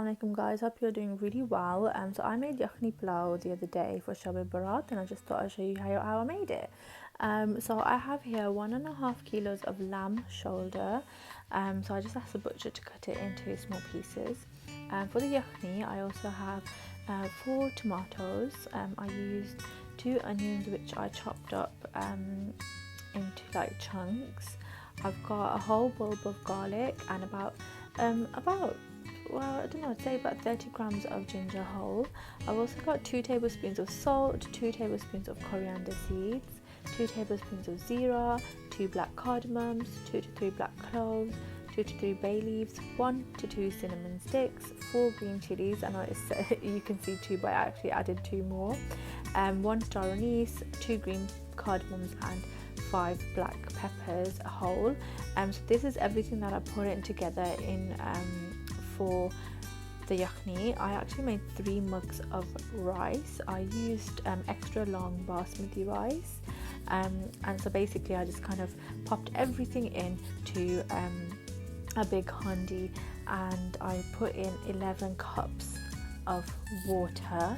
Assalamualaikum guys, hope you're doing really well. So I made Yakhni Pilau the other day for Shab Barat and I just thought I'd show you how I made it. So I have here 1.5 kilos of lamb shoulder. So I just asked the butcher to cut it into small pieces. For the Yakhni I also have 4 tomatoes. I used 2 onions which I chopped up into like chunks. I've got a whole bulb of garlic and about well, I don't know, I'd say about 30 grams of ginger whole. I've also got 2 tablespoons of salt, 2 tablespoons of coriander seeds, 2 tablespoons of zira, 2 black cardamoms, 2 to 3 black cloves, 2 to 3 bay leaves, 1 to 2 cinnamon sticks, 4 green chilies, and you can see 2 but I actually added 2 more, 1 star anise, 2 green cardamoms and 5 black peppers whole. So this is everything that I put it together in for the yakhni. I actually made 3 mugs of rice. I used extra long basmati rice, and so basically I just kind of popped everything into a big handi and I put in 11 cups of water.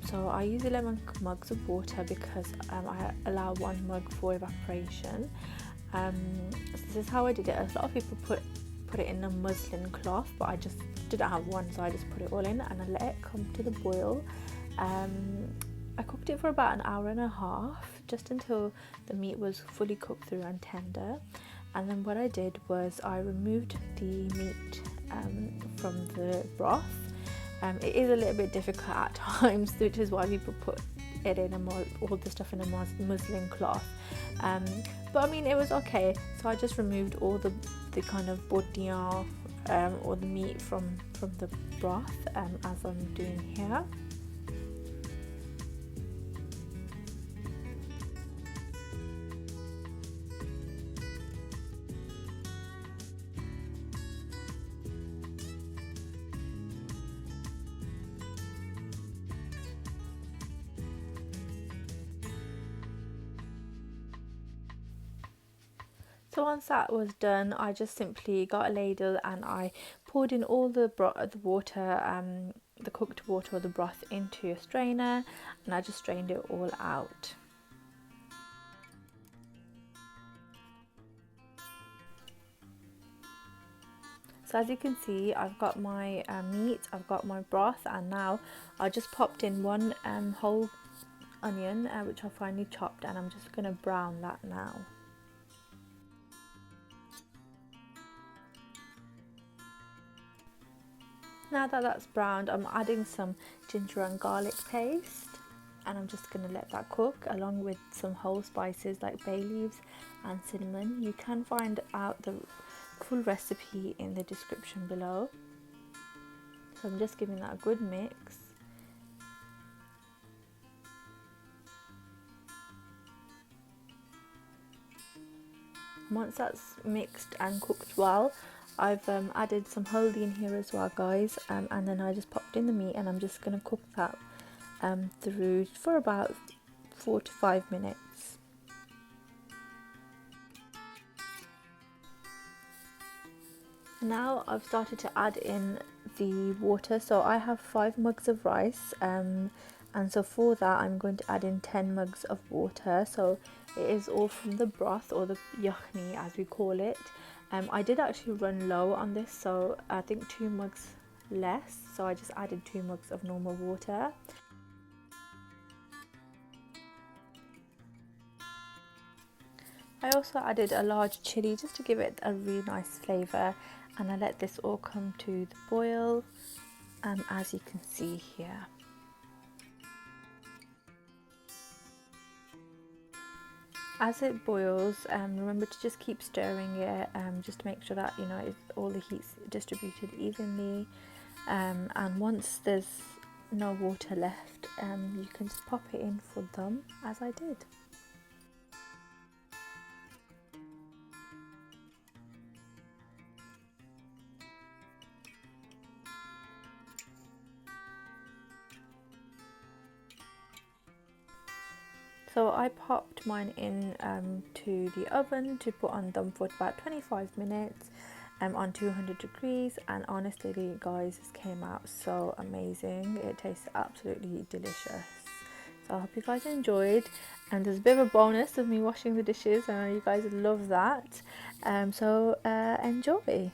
So I use 11 mugs of water because I allow 1 mug for evaporation. So this is how I did it. A lot of people put it in a muslin cloth, but I just didn't have one, so I just put it all in and I let it come to the boil. I cooked it for about an hour and a half, just until the meat was fully cooked through and tender. And then what I did was I removed the meat from the broth. It is a little bit difficult at times, which is why people put it in all the stuff in a muslin cloth. But I mean, it was okay. So I just removed all the kind of botiyan or the meat from the broth as I'm doing here. So once that was done, I just simply got a ladle and I poured in all the water, the cooked water or the broth into a strainer, and I just strained it all out. So as you can see, I've got my meat, I've got my broth, and now I just popped in 1 whole onion which I finely chopped, and I'm just going to brown that now. Now that that's browned, I'm adding some ginger and garlic paste, and I'm just going to let that cook along with some whole spices like bay leaves and cinnamon. You can find out the full recipe in the description below. So I'm just giving that a good mix. Once that's mixed and cooked well, I've added some haldi in here as well, guys, and then I just popped in the meat and I'm just going to cook that through for about 4 to 5 minutes. Now I've started to add in the water, so I have 5 mugs of rice, and so for that I'm going to add in 10 mugs of water. So it is all from the broth, or the yakhni as we call it. I did actually run low on this, so I think 2 mugs less, so I just added 2 mugs of normal water. I also added a large chilli just to give it a really nice flavour, and I let this all come to the boil, as you can see here. As it boils, remember to just keep stirring it, just to make sure that all the heat's distributed evenly, and once there's no water left, you can just pop it in for dum, as I did. So I popped mine in to the oven to put on dum for about 25 minutes. on 200 degrees, and honestly guys, this came out so amazing. It tastes absolutely delicious. So I hope you guys enjoyed, and there's a bit of a bonus of me washing the dishes. I know you guys love that. So enjoy.